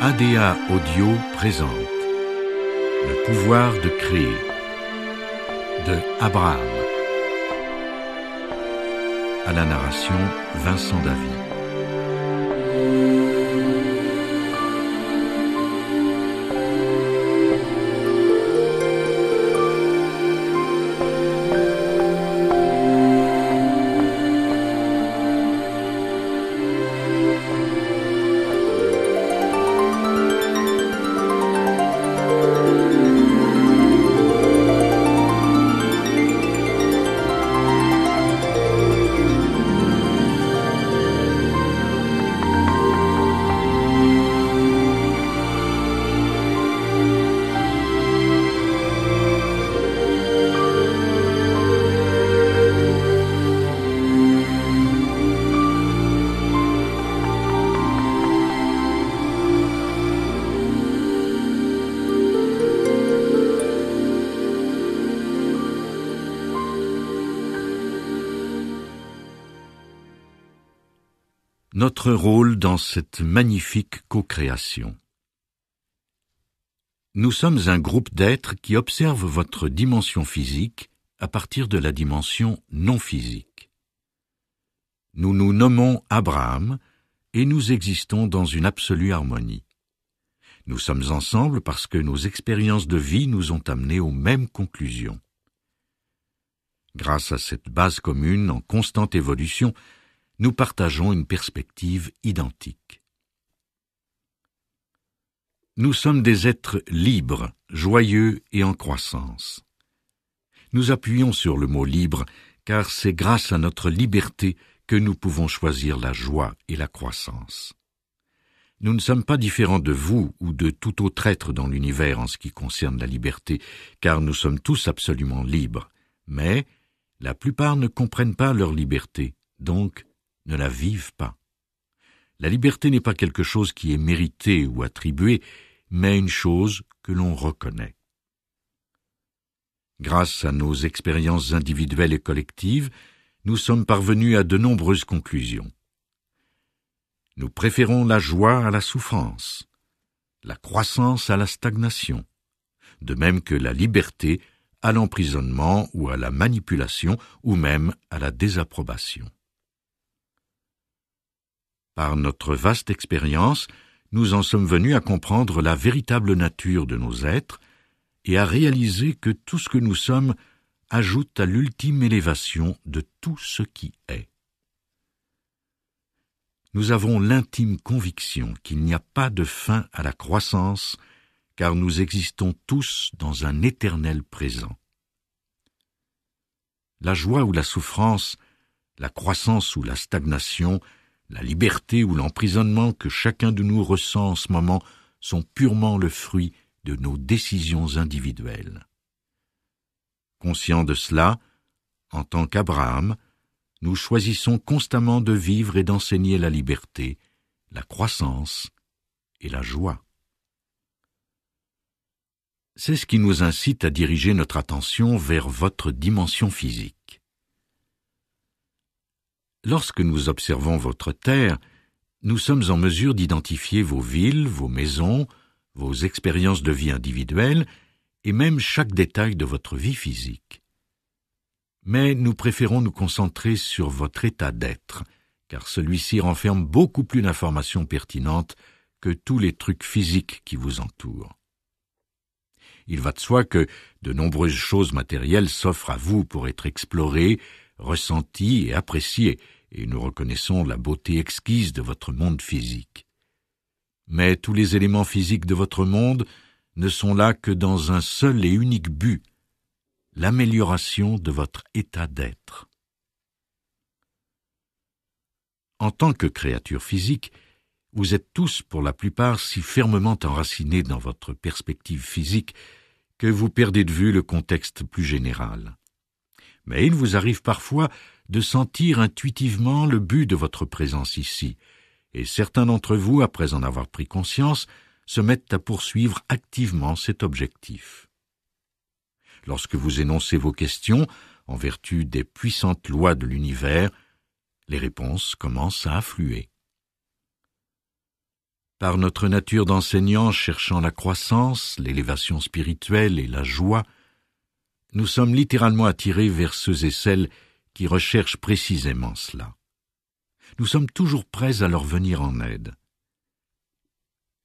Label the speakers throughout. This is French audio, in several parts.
Speaker 1: ADA Audio présente Le pouvoir de créer de Abraham. À la narration, Vincent Davy. Notre rôle dans cette magnifique co-création. Nous sommes un groupe d'êtres qui observent votre dimension physique à partir de la dimension non physique. Nous nous nommons Abraham et nous existons dans une absolue harmonie. Nous sommes ensemble parce que nos expériences de vie nous ont amenés aux mêmes conclusions. Grâce à cette base commune en constante évolution, nous partageons une perspective identique. Nous sommes des êtres libres, joyeux et en croissance. Nous appuyons sur le mot « libre » car c'est grâce à notre liberté que nous pouvons choisir la joie et la croissance. Nous ne sommes pas différents de vous ou de tout autre être dans l'univers en ce qui concerne la liberté, car nous sommes tous absolument libres. Mais la plupart ne comprennent pas leur liberté, donc ne la vivent pas. La liberté n'est pas quelque chose qui est mérité ou attribué, mais une chose que l'on reconnaît. Grâce à nos expériences individuelles et collectives, nous sommes parvenus à de nombreuses conclusions. Nous préférons la joie à la souffrance, la croissance à la stagnation, de même que la liberté à l'emprisonnement ou à la manipulation ou même à la désapprobation. Par notre vaste expérience, nous en sommes venus à comprendre la véritable nature de nos êtres et à réaliser que tout ce que nous sommes ajoute à l'ultime élévation de tout ce qui est. Nous avons l'intime conviction qu'il n'y a pas de fin à la croissance, car nous existons tous dans un éternel présent. La joie ou la souffrance, la croissance ou la stagnation, la liberté ou l'emprisonnement que chacun de nous ressent en ce moment sont purement le fruit de nos décisions individuelles. Conscients de cela, en tant qu'Abraham, nous choisissons constamment de vivre et d'enseigner la liberté, la croissance et la joie. C'est ce qui nous incite à diriger notre attention vers votre dimension physique. Lorsque nous observons votre terre, nous sommes en mesure d'identifier vos villes, vos maisons, vos expériences de vie individuelles et même chaque détail de votre vie physique. Mais nous préférons nous concentrer sur votre état d'être, car celui-ci renferme beaucoup plus d'informations pertinentes que tous les trucs physiques qui vous entourent. Il va de soi que de nombreuses choses matérielles s'offrent à vous pour être explorées, ressenties et appréciées, et nous reconnaissons la beauté exquise de votre monde physique. Mais tous les éléments physiques de votre monde ne sont là que dans un seul et unique but, l'amélioration de votre état d'être. En tant que créature physique, vous êtes tous pour la plupart si fermement enracinés dans votre perspective physique que vous perdez de vue le contexte plus général. Mais il vous arrive parfois de sentir intuitivement le but de votre présence ici, et certains d'entre vous, après en avoir pris conscience, se mettent à poursuivre activement cet objectif. Lorsque vous énoncez vos questions, en vertu des puissantes lois de l'univers, les réponses commencent à affluer. Par notre nature d'enseignants cherchant la croissance, l'élévation spirituelle et la joie, nous sommes littéralement attirés vers ceux et celles qui recherchent précisément cela. Nous sommes toujours prêts à leur venir en aide.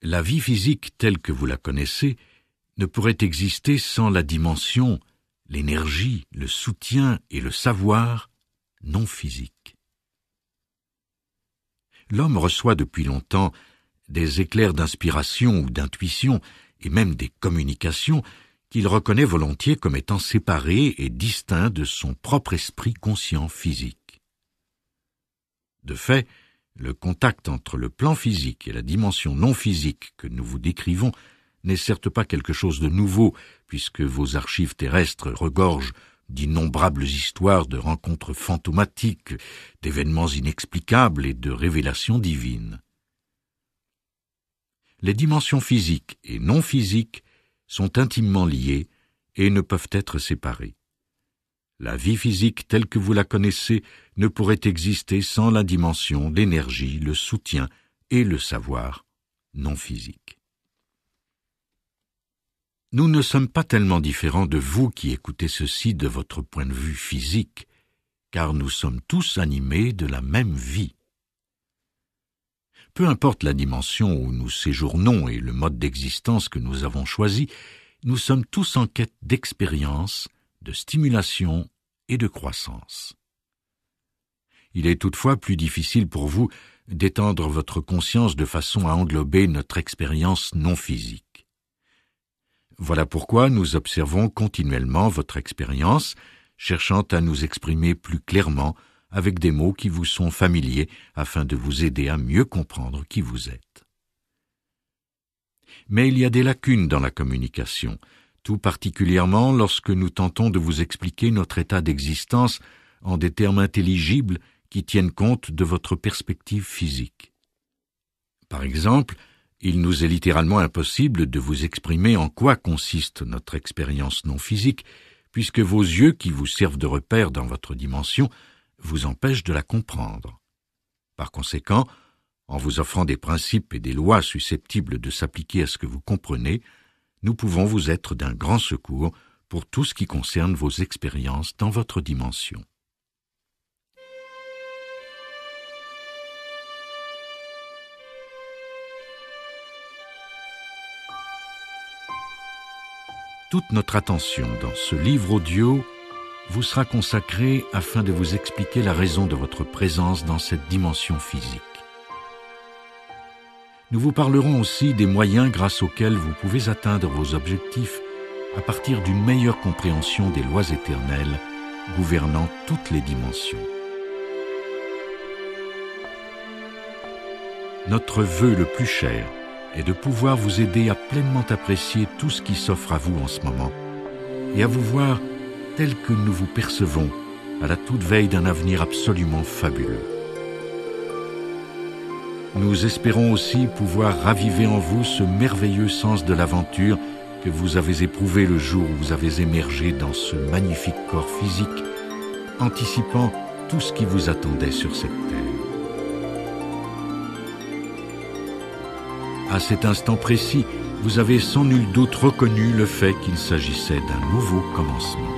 Speaker 1: La vie physique telle que vous la connaissez ne pourrait exister sans la dimension, l'énergie, le soutien et le savoir non physiques. L'homme reçoit depuis longtemps des éclairs d'inspiration ou d'intuition et même des communications qu'il reconnaît volontiers comme étant séparés et distincts de son propre esprit conscient physique. De fait, le contact entre le plan physique et la dimension non physique que nous vous décrivons n'est certes pas quelque chose de nouveau, puisque vos archives terrestres regorgent d'innombrables histoires de rencontres fantomatiques, d'événements inexplicables et de révélations divines. Les dimensions physiques et non physiques sont intimement liées et ne peuvent être séparées. La vie physique telle que vous la connaissez ne pourrait exister sans la dimension, l'énergie, le soutien et le savoir non physique. Nous ne sommes pas tellement différents de vous qui écoutez ceci de votre point de vue physique, car nous sommes tous animés de la même vie. Peu importe la dimension où nous séjournons et le mode d'existence que nous avons choisi, nous sommes tous en quête d'expérience, de stimulation et de croissance. Il est toutefois plus difficile pour vous d'étendre votre conscience de façon à englober notre expérience non physique. Voilà pourquoi nous observons continuellement votre expérience, cherchant à nous exprimer plus clairement avec des mots qui vous sont familiers afin de vous aider à mieux comprendre qui vous êtes. Mais il y a des lacunes dans la communication, tout particulièrement lorsque nous tentons de vous expliquer notre état d'existence en des termes intelligibles qui tiennent compte de votre perspective physique. Par exemple, il nous est littéralement impossible de vous exprimer en quoi consiste notre expérience non physique, puisque vos yeux qui vous servent de repère dans votre dimension vous empêchent de la comprendre. Par conséquent, en vous offrant des principes et des lois susceptibles de s'appliquer à ce que vous comprenez, nous pouvons vous être d'un grand secours pour tout ce qui concerne vos expériences dans votre dimension. Toute notre attention dans ce livre audio vous sera consacrée afin de vous expliquer la raison de votre présence dans cette dimension physique. Nous vous parlerons aussi des moyens grâce auxquels vous pouvez atteindre vos objectifs à partir d'une meilleure compréhension des lois éternelles gouvernant toutes les dimensions. Notre vœu le plus cher est de pouvoir vous aider à pleinement apprécier tout ce qui s'offre à vous en ce moment et à vous voir tel que nous vous percevons à la toute veille d'un avenir absolument fabuleux. Nous espérons aussi pouvoir raviver en vous ce merveilleux sens de l'aventure que vous avez éprouvé le jour où vous avez émergé dans ce magnifique corps physique, anticipant tout ce qui vous attendait sur cette terre. À cet instant précis, vous avez sans nul doute reconnu le fait qu'il s'agissait d'un nouveau commencement.